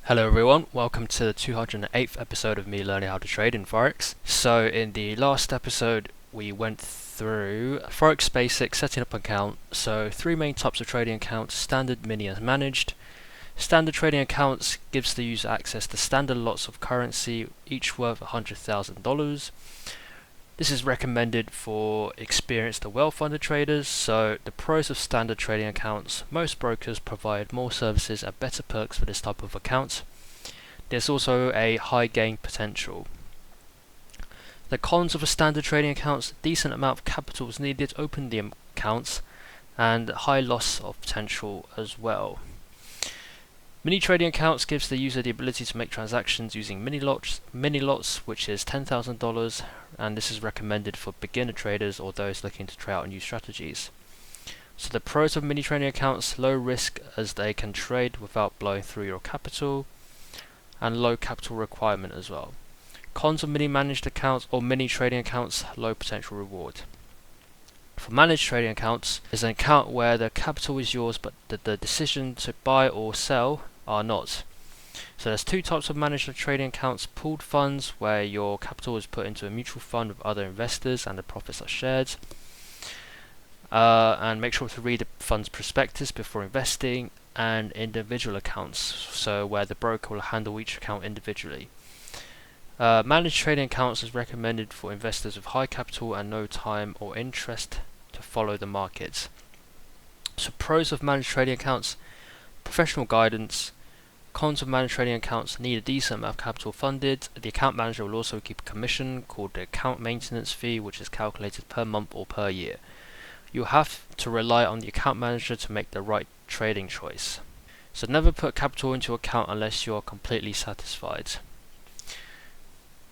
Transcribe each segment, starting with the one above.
Hello everyone, welcome to the 208th episode of me learning how to trade in Forex. So in the last episode we went through Forex basics, setting up an account. So three main types of trading accounts: standard, mini and managed. Standard trading accounts gives the user access to standard lots of currency, each worth $100,000. This is recommended for experienced or well-funded traders. So the pros of standard trading accounts: most brokers provide more services and better perks for this type of account. There's also a high gain potential. The cons of a standard trading account: decent amount of capital is needed to open the accounts and high loss of potential as well. Mini trading accounts gives the user the ability to make transactions using mini lots, which is $10,000, and this is recommended for beginner traders or those looking to try out new strategies. So the pros of mini trading accounts: low risk as they can trade without blowing through your capital, and low capital requirement as well. Cons of mini managed accounts or mini trading accounts: low potential reward. For managed trading accounts, is an account where the capital is yours but the decision to buy or sell are not. So there's two types of managed trading accounts: pooled funds, where your capital is put into a mutual fund with other investors and the profits are shared. And make sure to read the fund's prospectus before investing. And individual accounts, so where the broker will handle each account individually. Managed trading accounts is recommended for investors with high capital and no time or interest to follow the markets. So pros of managed trading accounts: professional guidance. Cons of managed trading accounts: need a decent amount of capital funded. The account manager will also keep a commission called the account maintenance fee, which is calculated per month or per year. You have to rely on the account manager to make the right trading choice. So never put capital into account unless you are completely satisfied.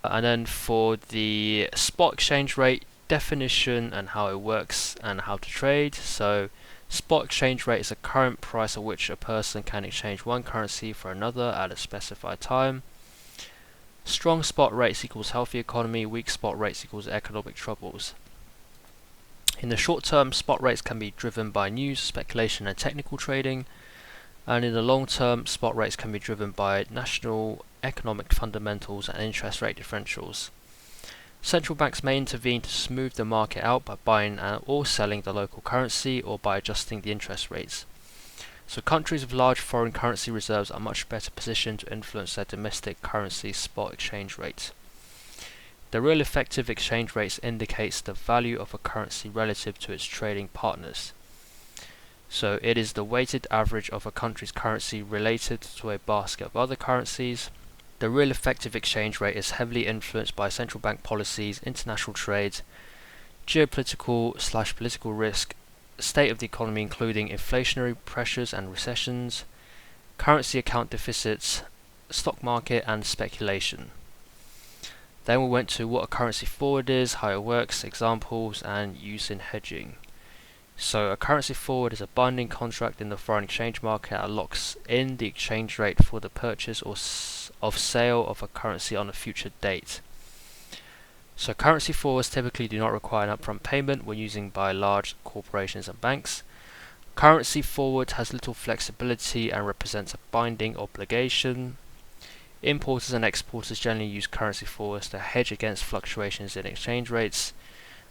And then for the spot exchange rate definition and how it works and how to trade. So spot exchange rate is the current price at which a person can exchange one currency for another at a specified time. Strong spot rates equals healthy economy, weak spot rates equals economic troubles. In the short term, spot rates can be driven by news, speculation and technical trading, and in the long term, spot rates can be driven by national economic fundamentals and interest rate differentials. Central banks may intervene to smooth the market out by buying or selling the local currency or by adjusting the interest rates. So countries with large foreign currency reserves are much better positioned to influence their domestic currency spot exchange rate. The real effective exchange rates indicates the value of a currency relative to its trading partners. So it is the weighted average of a country's currency related to a basket of other currencies. The real effective exchange rate is heavily influenced by central bank policies, international trade, geopolitical/political risk, state of the economy including inflationary pressures and recessions, currency account deficits, stock market and speculation. Then we went to what a currency forward is, how it works, examples, and use in hedging. So a currency forward is a binding contract in the foreign exchange market that locks in the exchange rate for the purchase or of sale of a currency on a future date. So currency forwards typically do not require an upfront payment when using by large corporations and banks. Currency forward has little flexibility and represents a binding obligation. Importers and exporters generally use currency forwards to hedge against fluctuations in exchange rates,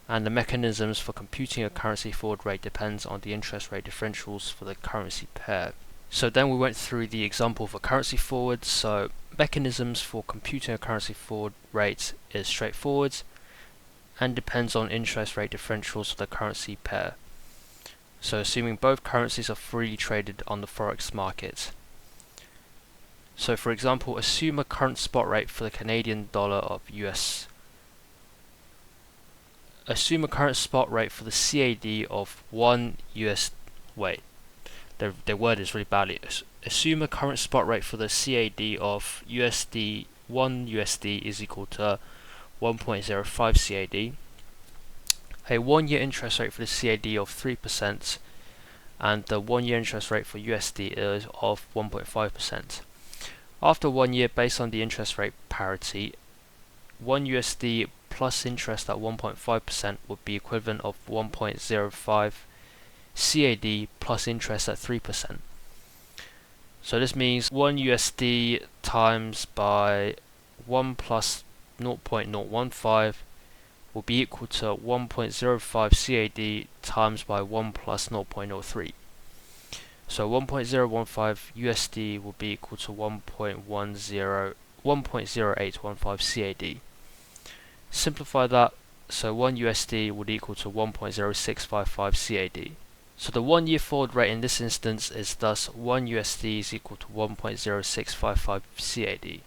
and the mechanisms for computing a currency forward rate depends on the interest rate differentials for the currency pair. So then we went through the example of a currency forward. So mechanisms for computing a currency forward rate is straightforward and depends on interest rate differentials for the currency pair. So assuming both currencies are freely traded on the Forex market. So for example, assume a current spot rate for the Canadian dollar of US. Assume a current spot rate for the CAD of 1 US. Wait, the word is really badly. Assume a current spot rate for the CAD of USD 1 USD is equal to 1.05 CAD. A 1-year interest rate for the CAD of 3%, and the 1-year interest rate for USD is of 1.5%. After 1 year, based on the interest rate parity, 1 USD plus interest at 1.5% would be equivalent of 1.05 CAD plus interest at 3%. So this means 1 USD times by 1 plus 0.015 will be equal to 1.05 CAD times by 1 plus 0.03. So 1.015 USD will be equal to 1.0815 CAD. Simplify that, so 1 USD would equal to 1.0655 CAD. So the 1 year forward rate in this instance is thus 1 USD is equal to 1.0655 CAD.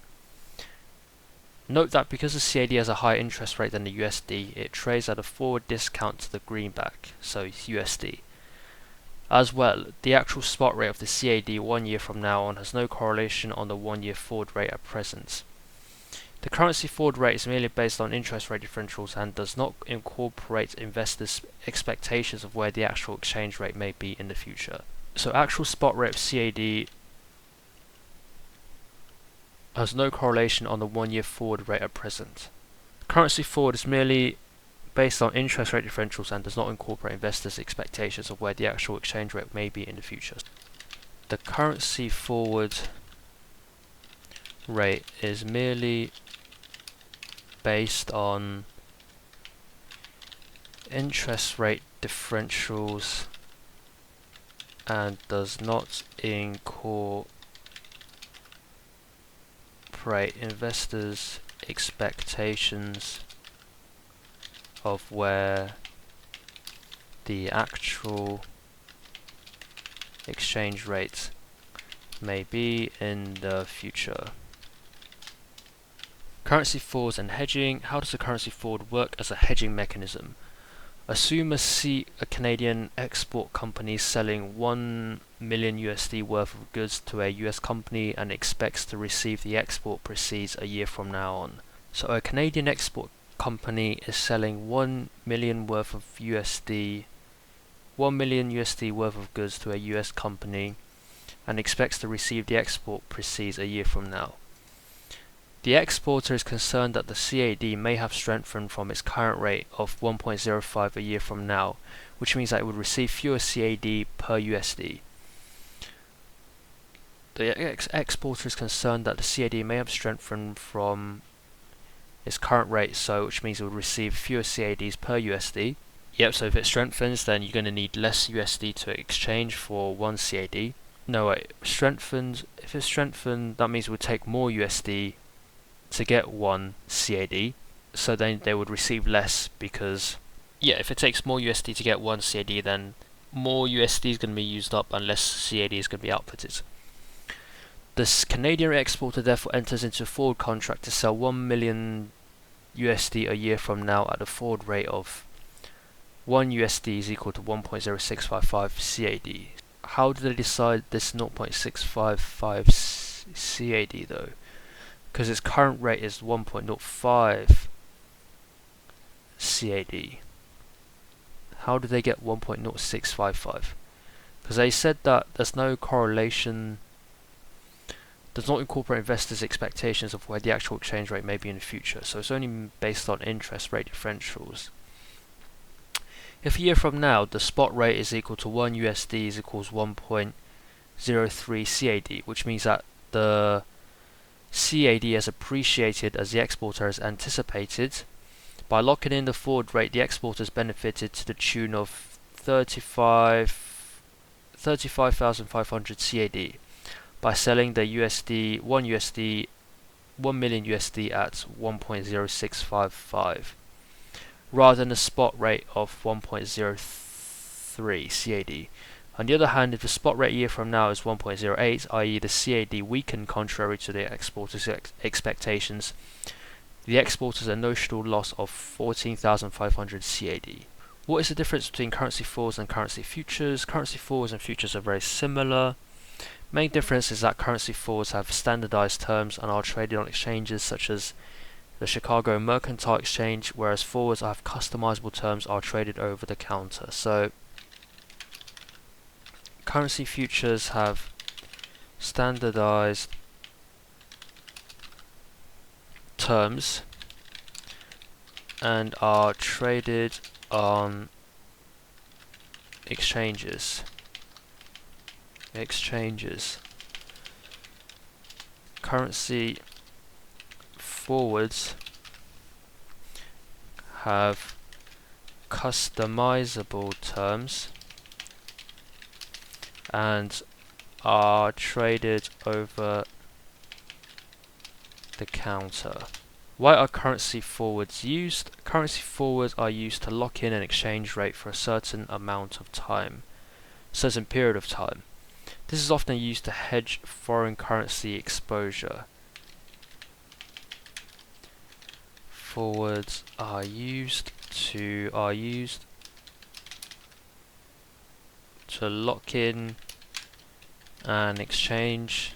Note that because the CAD has a higher interest rate than the USD, it trades at a forward discount to the greenback, so USD. As well, the actual spot rate of the CAD 1 year from now on has no correlation on the 1 year forward rate at present. The currency forward rate is merely based on interest rate differentials and does not incorporate investors' expectations of where the actual exchange rate may be in the future. So actual spot rate of CAD has no correlation on the 1 year forward rate at present. Currency forward is merely based on interest rate differentials and does not incorporate investors' expectations of where the actual exchange rate may be in the future. The currency forward rate is merely based on interest rate differentials and does not incorporate investors' expectations of where the actual exchange rate may be in the future. Currency forwards and hedging. How does a currency forward work as a hedging mechanism? Assume a Canadian export company selling 1 million USD worth of goods to a US company and expects to receive the export proceeds a year from now on. So a Canadian export company is selling 1 million worth of USD worth of goods to a US company and expects to receive the export proceeds a year from now. The exporter is concerned that the CAD may have strengthened from its current rate of 1.05 a year from now, which means that it would receive fewer CAD per USD. The exporter is concerned that the CAD may have strengthened from its current rate, so which means it would receive fewer CADs per USD. Yep, so if it strengthens, then you're going to need less USD to exchange for 1 CAD. No, wait, strengthened. If it's strengthened, that means it would take more USD to get 1 CAD, so then they would receive less because, yeah, if it takes more USD to get 1 CAD, then more USD is going to be used up and less CAD is going to be outputted. The Canadian exporter therefore enters into a forward contract to sell 1 million USD a year from now at a forward rate of 1 USD is equal to 1.0655 CAD. How do they decide this 0.655 CAD though? Because its current rate is 1.05 CAD. How do they get 1.0655? Because they said that there's no correlation, does not incorporate investors' expectations of where the actual exchange rate may be in the future, so it's only based on interest rate differentials. If a year from now the spot rate is equal to 1 USD is equals 1.03 CAD, which means that the CAD has appreciated as the exporter has anticipated. By locking in the forward rate, the exporters benefited to the tune of 35,500 CAD by selling the 1 million USD at 1.0655 rather than a spot rate of 1.03 CAD. On the other hand, if the spot rate a year from now is 1.08, i.e. the CAD weakened contrary to the exporter's expectations, the exporters a notional loss of 14,500 CAD. What is the difference between currency forwards and currency futures? Currency forwards and futures are very similar. Main difference is that currency forwards have standardized terms and are traded on exchanges such as the Chicago Mercantile Exchange, whereas forwards have customizable terms are traded over the counter. So currency futures have standardized terms and are traded on exchanges. currency forwards have customizable terms and are traded over the counter. Why are currency forwards used? Currency forwards are used to lock in an exchange rate for a certain amount of time, certain period of time. This is often used to hedge foreign currency exposure. Forwards are used to lock in an exchange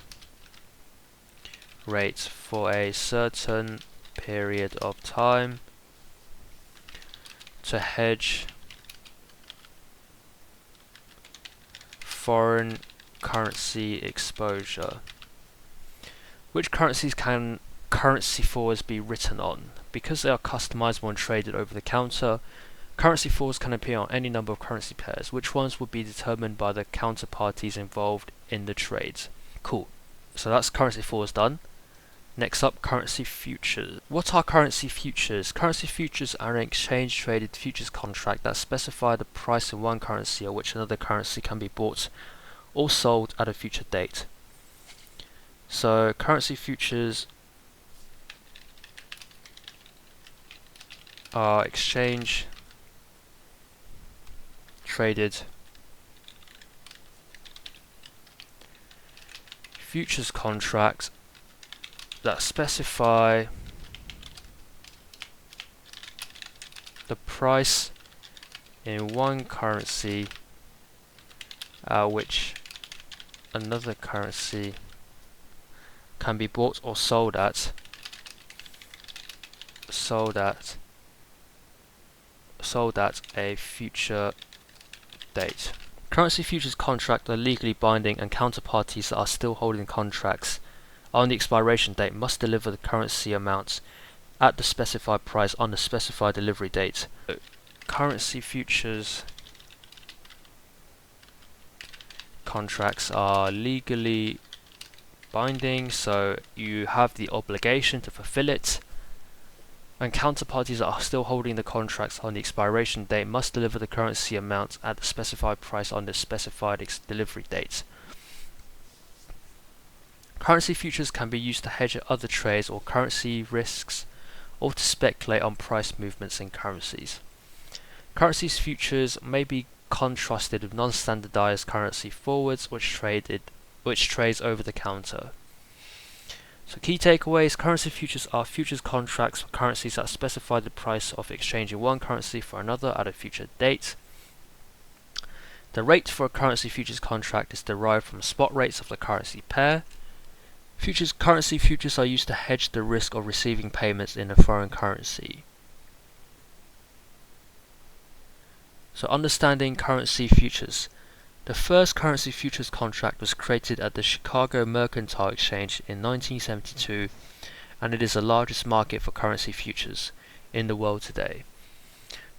rate for a certain period of time to hedge foreign currency exposure. Which currencies can currency forwards be written on? Because they are customizable and traded over the counter, currency forwards can appear on any number of currency pairs. Which ones would be determined by the counterparties involved in the trades. Cool. So that's currency forwards done. Next up, currency futures. What are currency futures? Currency futures are an exchange-traded futures contract that specify the price in one currency at which another currency can be bought or sold at a future date. So, currency futures are exchange-traded futures contracts that specify the price in one currency at which another currency can be bought or sold at a future date. Currency futures contracts are legally binding, and counterparties that are still holding contracts on the expiration date must deliver the currency amounts at the specified price on the specified delivery date. Currency futures contracts are legally binding, so you have the obligation to fulfill it, and counterparties that are still holding the contracts on the expiration date must deliver the currency amounts at the specified price on the specified delivery date. Currency futures can be used to hedge other trades or currency risks, or to speculate on price movements in currencies. Currency futures may be contrasted with non-standardized currency forwards, which trades over the counter. So key takeaways: currency futures are futures contracts for currencies that specify the price of exchanging one currency for another at a future date. The rate for a currency futures contract is derived from spot rates of the currency pair. Currency futures are used to hedge the risk of receiving payments in a foreign currency. So understanding currency futures. The first currency futures contract was created at the Chicago Mercantile Exchange in 1972, and it is the largest market for currency futures in the world today.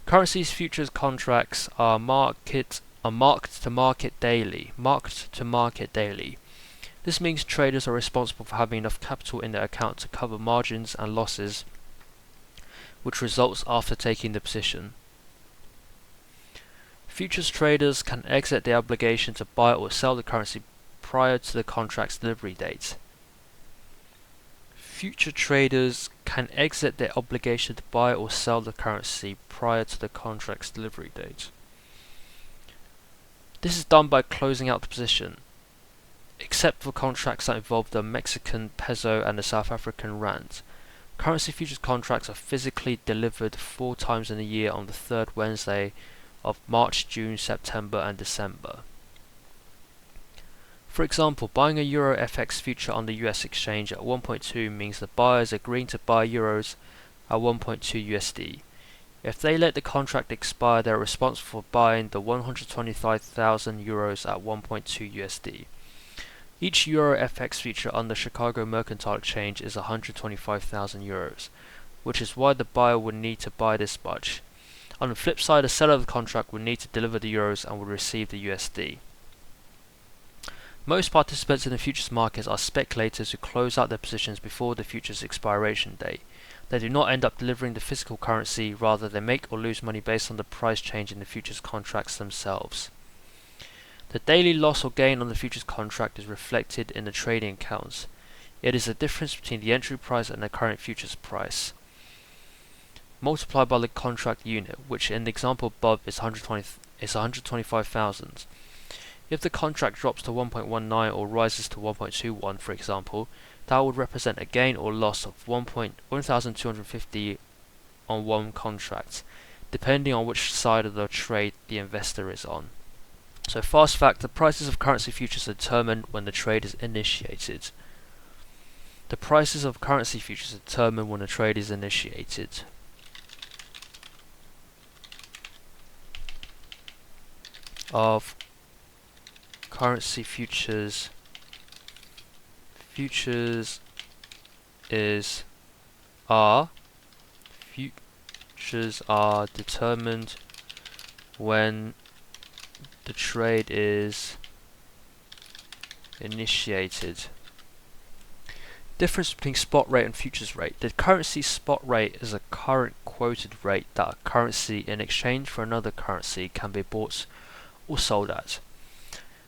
Currency futures contracts are marked to market daily. This means traders are responsible for having enough capital in their account to cover margins and losses, which results after taking the position. Futures traders can exit the obligation to buy or sell the currency prior to the contract's delivery date. Future traders can exit their obligation to buy or sell the currency prior to the contract's delivery date. This is done by closing out the position, except for contracts that involve the Mexican peso and the South African rand. Currency futures contracts are physically delivered 4 times in a year on the third Wednesday of March, June, September and December. For example, buying a Euro FX future on the US exchange at 1.2 means the buyer is agreeing to buy euros at 1.2 USD. If they let the contract expire, they are responsible for buying the 125,000 euros at 1.2 USD. Each Euro FX future on the Chicago Mercantile Exchange is 125,000 euros, which is why the buyer would need to buy this much. On the flip side, the seller of the contract would need to deliver the euros and would receive the USD. Most participants in the futures markets are speculators who close out their positions before the futures expiration date. They do not end up delivering the physical currency, rather they make or lose money based on the price change in the futures contracts themselves. The daily loss or gain on the futures contract is reflected in the trading accounts. It is the difference between the entry price and the current futures price, multiplied by the contract unit, which in the example above is 125,000. If the contract drops to 1.19 or rises to 1.21, for example, that would represent a gain or loss of 1,250 on one contract, depending on which side of the trade the investor is on. So fast fact, the prices of currency futures are determined when the trade is initiated. The prices of currency futures are determined when a trade is initiated. Of currency futures are determined when the trade is initiated. Difference between spot rate and futures rate. The currency spot rate is a current quoted rate that a currency in exchange for another currency can be bought or sold at.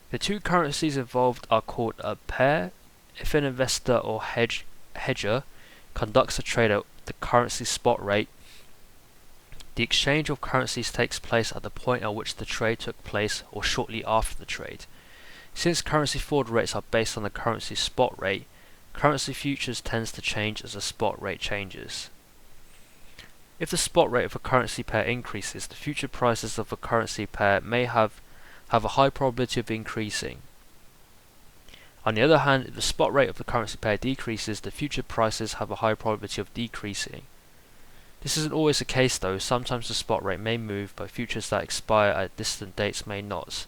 The two currencies involved are called a pair. If an investor or hedger conducts a trade at the currency spot rate, the exchange of currencies takes place at the point at which the trade took place or shortly after the trade. Since currency forward rates are based on the currency spot rate, currency futures tends to change as the spot rate changes. If the spot rate of a currency pair increases, the future prices of a currency pair may have a high probability of increasing. On the other hand, if the spot rate of the currency pair decreases, the future prices have a high probability of decreasing. This isn't always the case though. Sometimes the spot rate may move, but futures that expire at distant dates may not.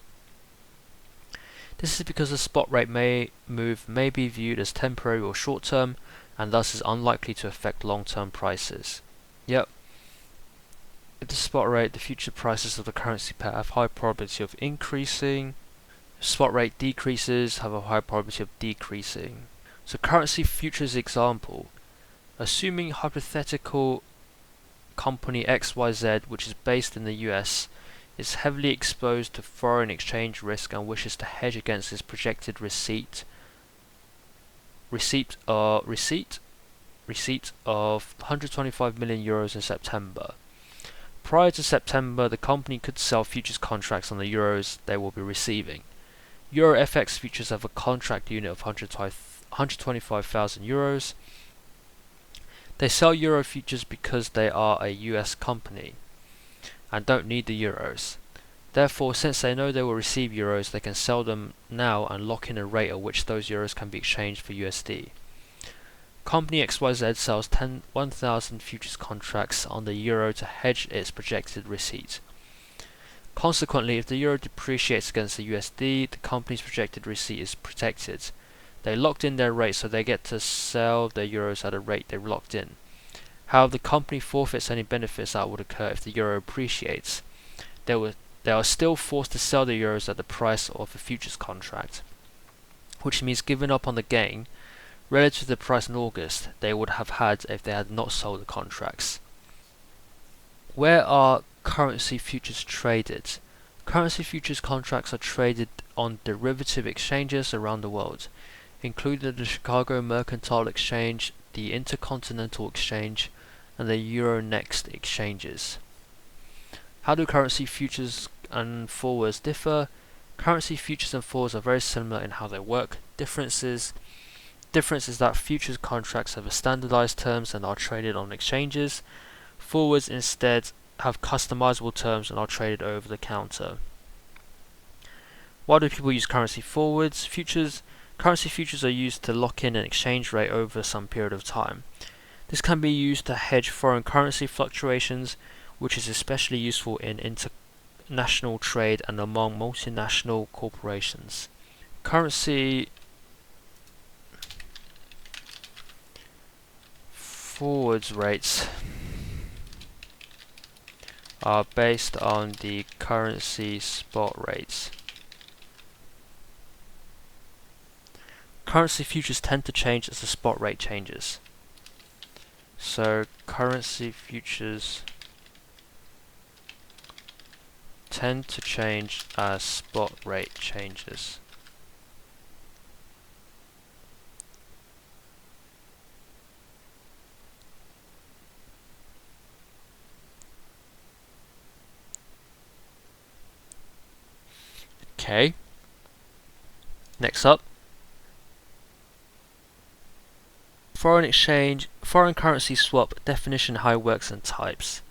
This is because the spot rate may be viewed as temporary or short term, and thus is unlikely to affect long term prices. Yep. If the spot rate, the future prices of the currency pair have high probability of increasing. If spot rate decreases, have a high probability of decreasing. So currency futures example. Assuming hypothetical company XYZ, which is based in the US, is heavily exposed to foreign exchange risk and wishes to hedge against its projected receipt of 125 million euros in September. Prior to September, the company could sell futures contracts on the euros they will be receiving. Euro FX futures have a contract unit of 125,000 euros. They sell euro futures because they are a US company and don't need the euros. Therefore, since they know they will receive euros, they can sell them now and lock in a rate at which those euros can be exchanged for USD. Company XYZ sells 1,000 futures contracts on the euro to hedge its projected receipt. Consequently, if the euro depreciates against the USD, the company's projected receipt is protected. They locked in their rate, so they get to sell their euros at a rate they locked in. However, the company forfeits any benefits that would occur if the euro appreciates. They are still forced to sell the euros at the price of a futures contract, which means giving up on the gain relative to the price in August they would have had if they had not sold the contracts. Where are currency futures traded? Currency futures contracts are traded on derivative exchanges around the world, including the Chicago Mercantile Exchange, the Intercontinental Exchange, and the Euronext exchanges. How do currency futures and forwards differ? Currency futures and forwards are very similar in how they work. Difference is that futures contracts have a standardized terms and are traded on exchanges. Forwards instead have customizable terms and are traded over the counter. Why do people use currency forwards? Currency futures are used to lock in an exchange rate over some period of time. This can be used to hedge foreign currency fluctuations, which is especially useful in international trade and among multinational corporations. Currency forwards rates are based on the currency spot rates. currency futures tend to change as the spot rate changes. So currency futures tend to change as spot rate changes. Okay. Next up, foreign currency swap definition, how it works and types.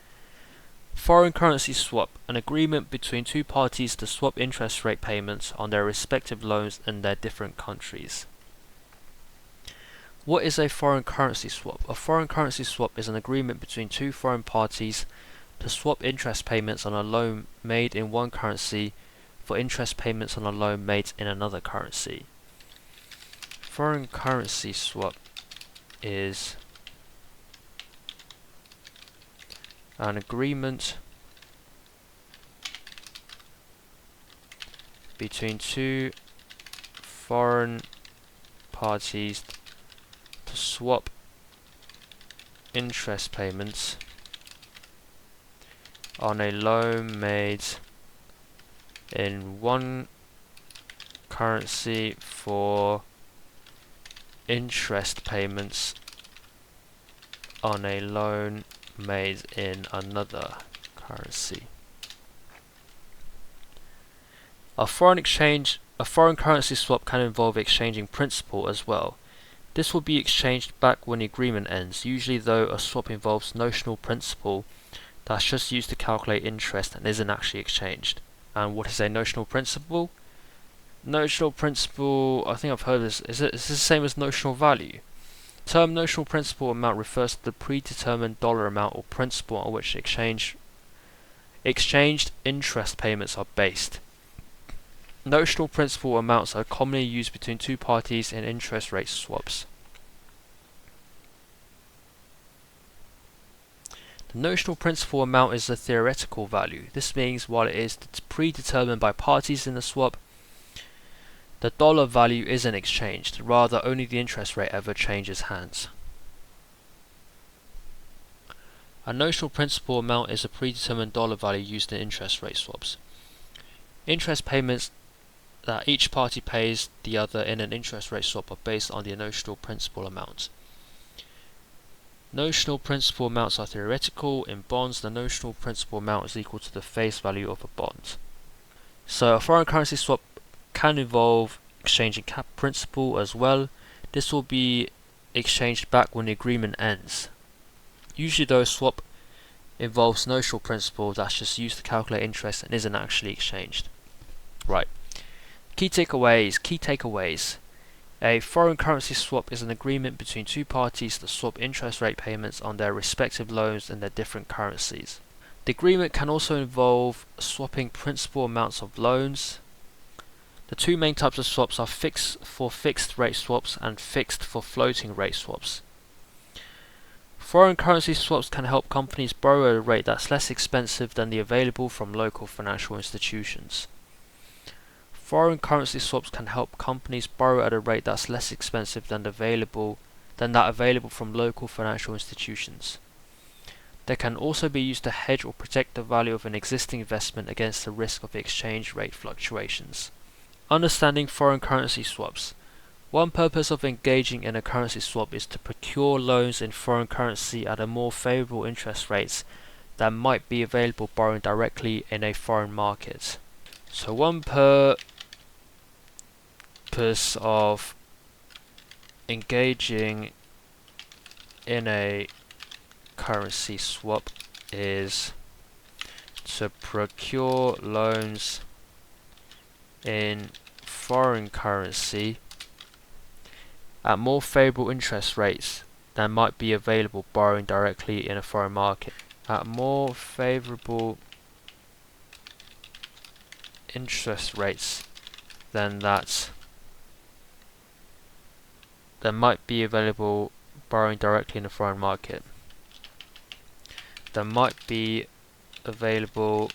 Foreign currency swap, an agreement between two parties to swap interest rate payments on their respective loans in their different countries. What is a foreign currency swap? A foreign currency swap is an agreement between two foreign parties to swap interest payments on a loan made in one currency for interest payments on a loan made in another currency. Foreign currency swap is an agreement between two foreign parties to swap interest payments on a loan made in one currency for interest payments on a loan made in another currency. A foreign currency swap can involve exchanging principal as well. This will be exchanged back when the agreement ends. Usually though, a swap involves notional principal that's just used to calculate interest and isn't actually exchanged. And what is a notional principal? Notional principal, I think I've heard this, is this the same as notional value? The term notional principal amount refers to the predetermined dollar amount or principal on which exchanged interest payments are based. Notional principal amounts are commonly used between two parties in interest rate swaps. The notional principal amount is the theoretical value. This means while it is predetermined by parties in the swap, the dollar value isn't exchanged, rather only the interest rate ever changes hands. A notional principal amount is a predetermined dollar value used in interest rate swaps. Interest payments that each party pays the other in an interest rate swap are based on the notional principal amount. Notional principal amounts are theoretical. In bonds, the notional principal amount is equal to the face value of a bond. So a foreign currency swap can involve exchanging cap principal as well. This will be exchanged back when the agreement ends. Usually though, a swap involves notional principal that's just used to calculate interest and isn't actually exchanged. Right. Key takeaways. A foreign currency swap is an agreement between two parties to swap interest rate payments on their respective loans in their different currencies. The agreement can also involve swapping principal amounts of loans. The two main types of swaps are fixed for fixed rate swaps and fixed for floating rate swaps. Foreign currency swaps can help companies borrow at a rate that's less expensive than the available from local financial institutions. Foreign currency swaps can help companies borrow at a rate that's less expensive than that available from local financial institutions. They can also be used to hedge or protect the value of an existing investment against the risk of exchange rate fluctuations. Understanding foreign currency swaps. One purpose of engaging in a currency swap is to procure loans in foreign currency at a more favorable interest rates than might be available borrowing directly in a foreign market. So one purpose of engaging in a currency swap is to procure loans in foreign currency at more favorable interest rates than might be available borrowing directly in a foreign market. At more favorable interest rates than might be available borrowing directly in a foreign market. That might be available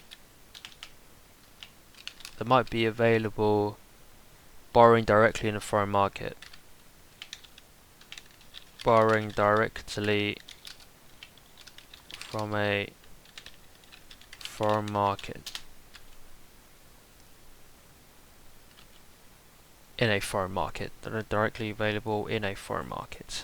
borrowing directly in a foreign market. borrowing directly from a foreign market in a foreign market that are directly available in a foreign market.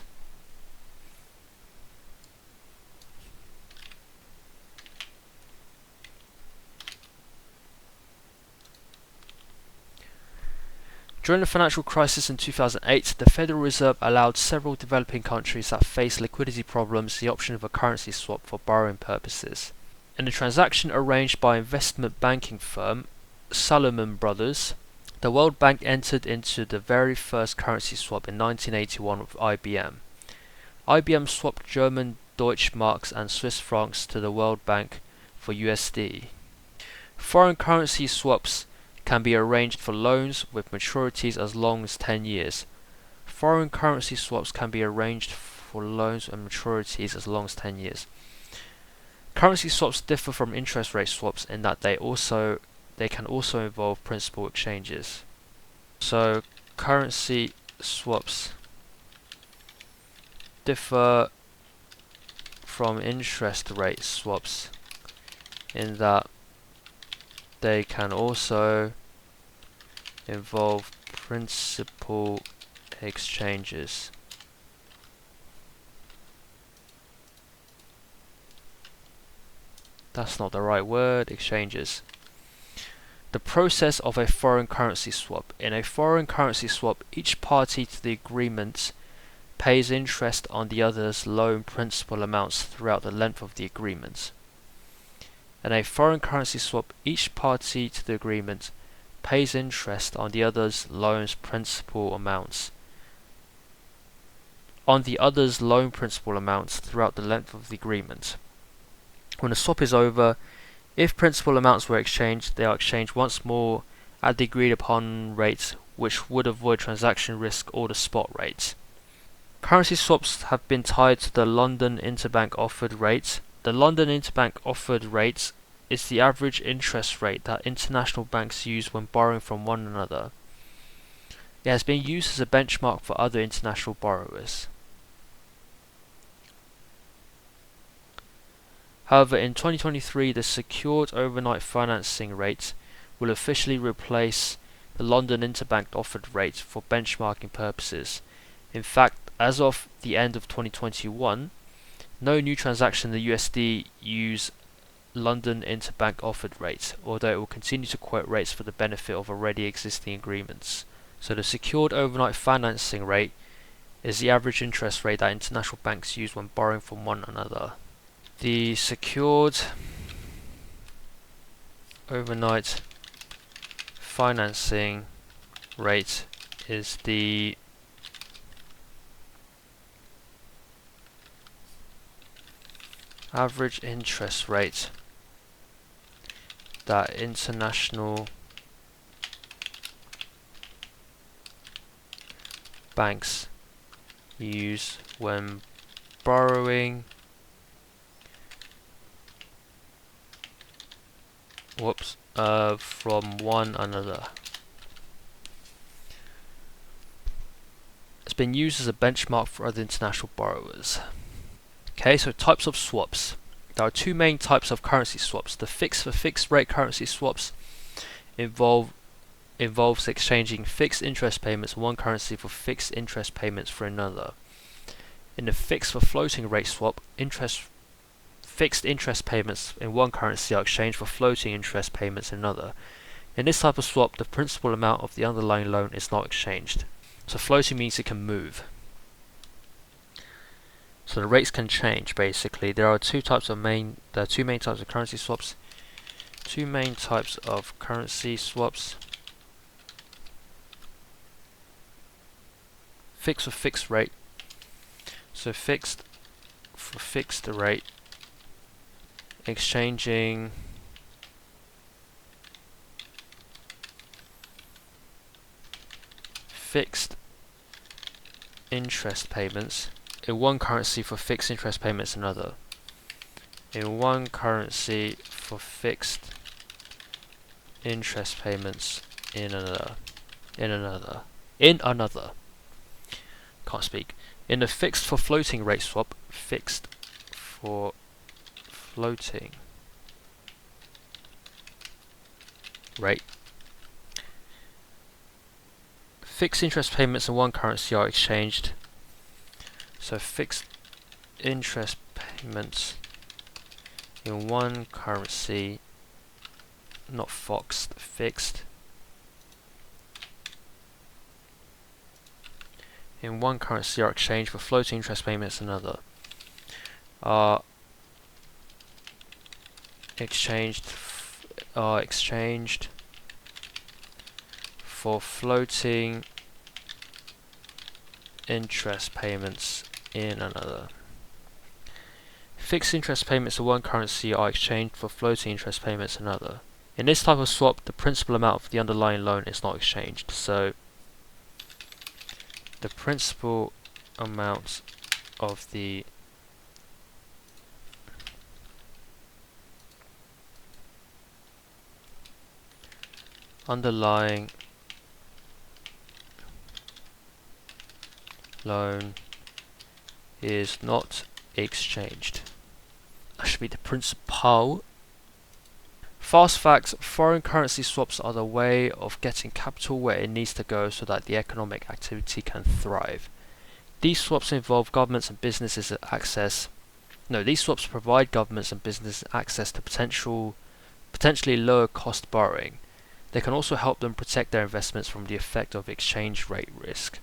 During the financial crisis in 2008, the Federal Reserve allowed several developing countries that faced liquidity problems the option of a currency swap for borrowing purposes. In a transaction arranged by investment banking firm Salomon Brothers, the World Bank entered into the very first currency swap in 1981 with IBM. IBM swapped German Deutschmarks and Swiss francs to the World Bank for USD. Foreign currency swaps can be arranged for loans with maturities as long as 10 years. Foreign currency swaps can be arranged for loans and maturities as long as 10 years. Currency swaps differ from interest rate swaps in that they can also involve principal exchanges. So currency swaps differ from interest rate swaps in that they can also involve principal exchanges. That's not the right word, exchanges. The process of a foreign currency swap. In a foreign currency swap, each party to the agreement pays interest on the other's loan principal amounts throughout the length of the agreement. In a foreign currency swap, each party to the agreement pays interest on the other's loan's principal amounts throughout the length of the agreement. When the swap is over, if principal amounts were exchanged, they are exchanged once more at the agreed upon rate, which would avoid transaction risk or the spot rate. Currency swaps have been tied to the London Interbank Offered Rate. The London Interbank Offered Rate is the average interest rate that international banks use when borrowing from one another. It has been used as a benchmark for other international borrowers. However, in 2023, the Secured Overnight Financing Rate will officially replace the London Interbank Offered Rate for benchmarking purposes. In fact, as of the end of 2021, no new transaction in the USD use London Interbank Offered Rate, although it will continue to quote rates for the benefit of already existing agreements. So the Secured Overnight Financing Rate is the average interest rate that international banks use when borrowing from one another. The Secured Overnight Financing Rate is the average interest rate that international banks use when borrowing from one another. It's been used as a benchmark for other international borrowers. Okay, so types of swaps. There are two main types of currency swaps. The fixed rate currency swaps involves exchanging fixed interest payments in one currency for fixed interest payments for another. In the fixed for floating rate swap, fixed interest payments in one currency are exchanged for floating interest payments in another. In this type of swap, the principal amount of the underlying loan is not exchanged. So floating means it can move. So the rates can change basically. There are two main types of currency swaps. Two main types of currency swaps. Fixed for fixed rate. So fixed for fixed rate, exchanging fixed interest payments in one currency for fixed interest payments in another. In one currency for fixed interest payments in another. Can't speak. In a fixed for floating rate swap, fixed for floating rate, fixed interest payments in one currency are exchanged. So fixed interest payments in one currency, not Fox, fixed in one currency are exchanged for floating interest payments in another. Are exchanged for floating interest payments in another. Fixed interest payments in one currency are exchanged for floating interest payments in another. In this type of swap, the principal amount of the underlying loan is not exchanged. So the principal amount of the underlying loan is not exchanged. That should be the principal. Fast facts: foreign currency swaps are the way of getting capital where it needs to go so that the economic activity can thrive. These swaps involve governments and businesses access. No, these swaps provide governments and businesses access to potentially lower cost borrowing. They can also help them protect their investments from the effect of exchange rate risk.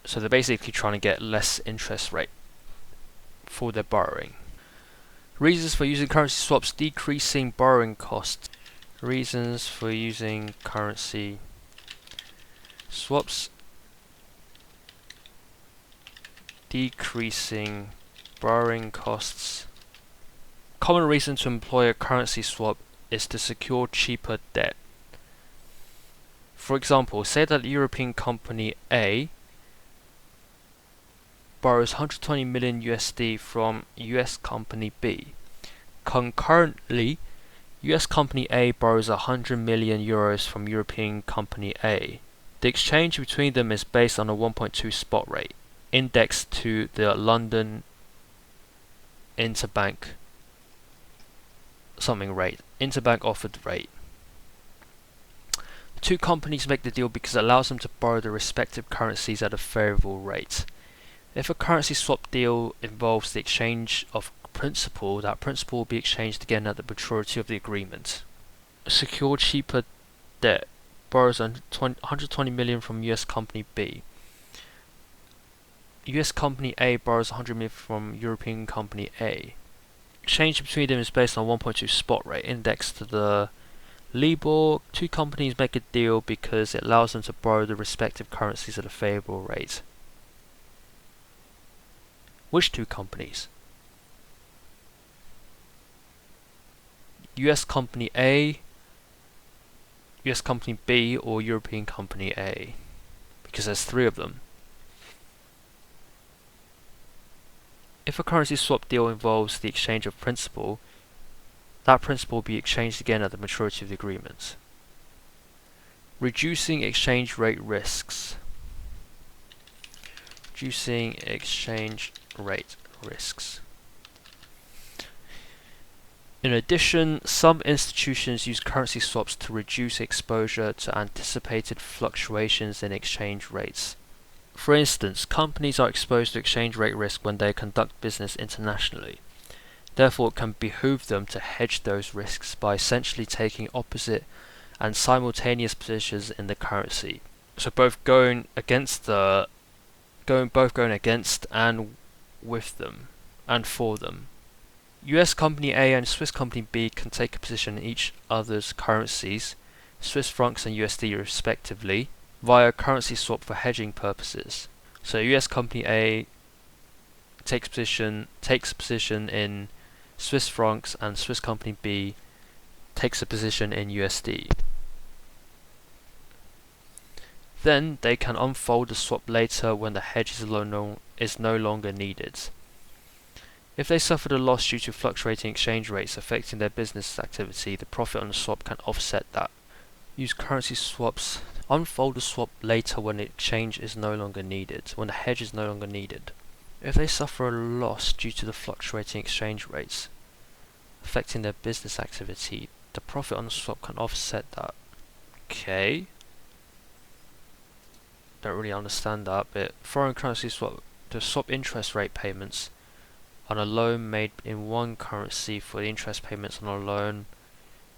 So they're basically trying to get less interest rate for their borrowing. Reasons for using currency swaps: decreasing borrowing costs. Reasons for using currency swaps: decreasing borrowing costs. Common reason to employ a currency swap is to secure cheaper debt. For example, say that European company A borrows 120 million USD from US company B. Concurrently, US company A borrows 100 million euros from European company A. The exchange between them is based on a 1.2 spot rate, indexed to the London interbank offered rate. The two companies make the deal because it allows them to borrow the respective currencies at a favourable rate. If a currency swap deal involves the exchange of principal, that principal will be exchanged again at the maturity of the agreement. Secure cheaper debt: borrows 120 million from US company B. US company A borrows 100 million from European company A. Exchange between them is based on 1.2 spot rate, indexed to the LIBOR. Two companies make a deal because it allows them to borrow the respective currencies at a favourable rate. Which two companies? US company A, US company B, or European company A? Because there's three of them. If a currency swap deal involves the exchange of principal, that principal will be exchanged again at the maturity of the agreement. Reducing exchange rate risks. Reducing exchange rate risks. In addition, some institutions use currency swaps to reduce exposure to anticipated fluctuations in exchange rates. For instance, companies are exposed to exchange rate risk when they conduct business internationally. Therefore, it can behoove them to hedge those risks by essentially taking opposite and simultaneous positions in the currency. So both going against and with them and for them. US company A and Swiss company B can take a position in each other's currencies, Swiss francs and USD respectively, via currency swap for hedging purposes. So US company A takes a position in Swiss francs and Swiss company B takes a position in USD. Then they can unfold the swap later when the hedge is no longer needed. If they suffered a loss due to fluctuating exchange rates affecting their business activity, the profit on the swap can offset that. Use currency swaps Unfold the swap later when the exchange is no longer needed, when the hedge is no longer needed. If they suffer a loss due to the fluctuating exchange rates affecting their business activity, the profit on the swap can offset that. Okay. Don't really understand that bit. Foreign currency swap. The swap interest rate payments on a loan made in one currency for the interest payments on a loan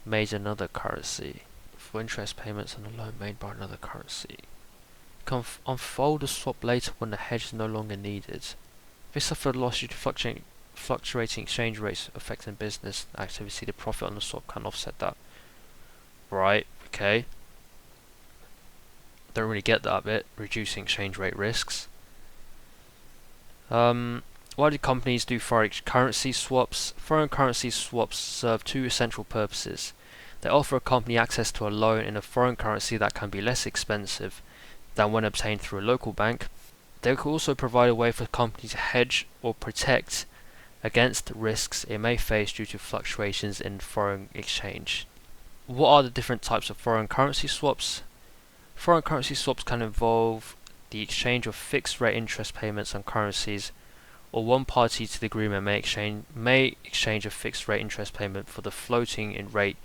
made in another currency. For interest payments on a loan made by another currency. Unfold the swap later when the hedge is no longer needed. If they suffer a loss due to fluctuating exchange rates affecting business activity, the profit on the swap can offset that. Right, okay. Don't really get that bit, reducing exchange rate risks. Why do companies do foreign currency swaps? Foreign currency swaps serve two essential purposes. They offer a company access to a loan in a foreign currency that can be less expensive than when obtained through a local bank. They can also provide a way for companies to hedge or protect against risks it may face due to fluctuations in foreign exchange. What are the different types of foreign currency swaps? Foreign currency swaps can involve the exchange of fixed rate interest payments on currencies, or one party to the agreement may exchange a fixed rate interest payment for the floating in rate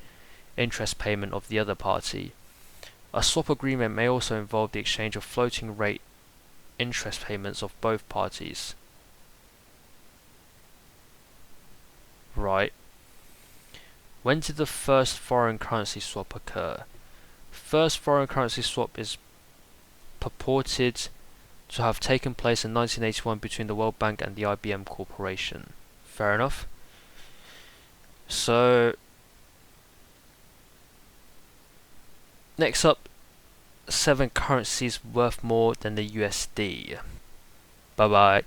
interest payment of the other party. A swap agreement may also involve the exchange of floating rate interest payments of both parties. Right. When did the first foreign currency swap occur? First foreign currency swap is purported to have taken place in 1981 between the World Bank and the IBM Corporation. Fair enough. So, next up, 7 currencies worth more than the USD. Bye bye.